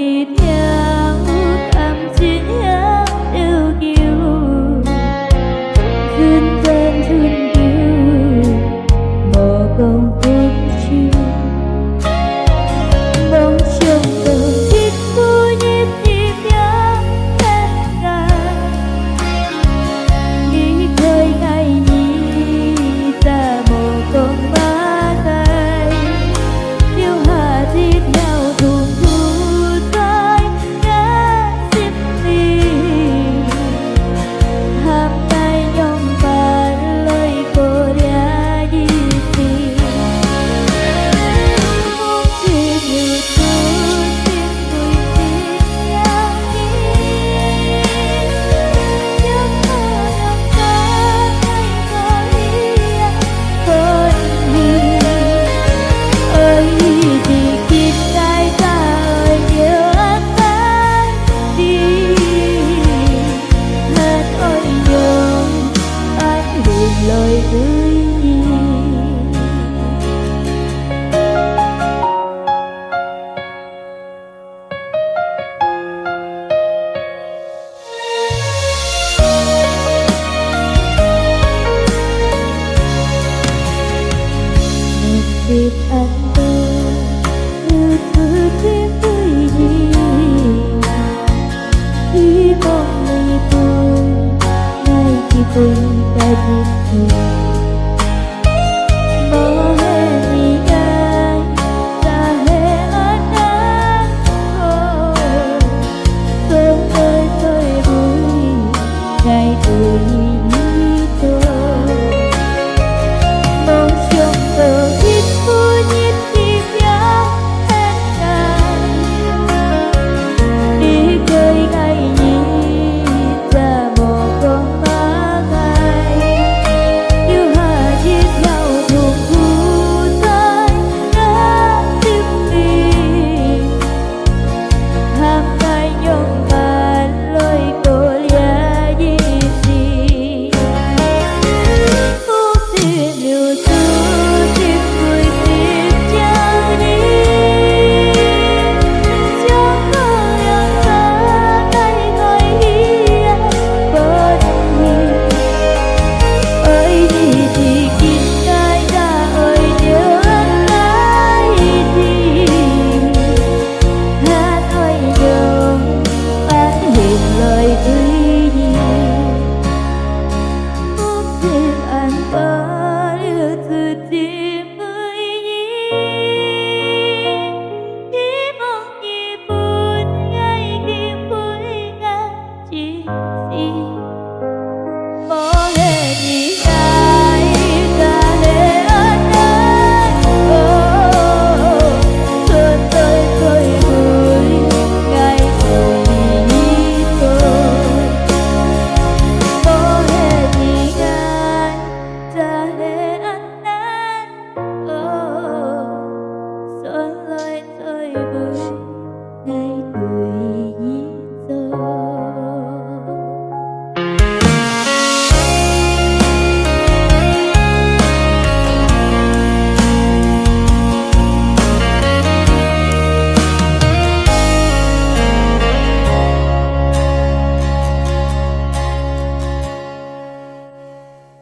đi theo cảm chỉ nhau yêu kiều duyên tên duyên kiều mơ công phút chiều mong trong từng chiếc thu nhịp nhịp nhớ hết ngày nghĩ khơi ngày nhí ta mồ công má tay yêu hà đi theo thùng thu tay ngã xếp đi ham tay nhông bà lời cô đã đi tìm muốn chỉ nhiều thứ tiếng người tiếng nhau nhí nhớ mơ nhớ ta hay có ý con đi ơi thì kín ngay ta ơi nhớ ta đi hết ôi nhớ anh buồn lời tươi nhi một dịp anh tới như thứ tiếng tươi nhi hy vọng người tôi ngay khi tôi đã biết thôi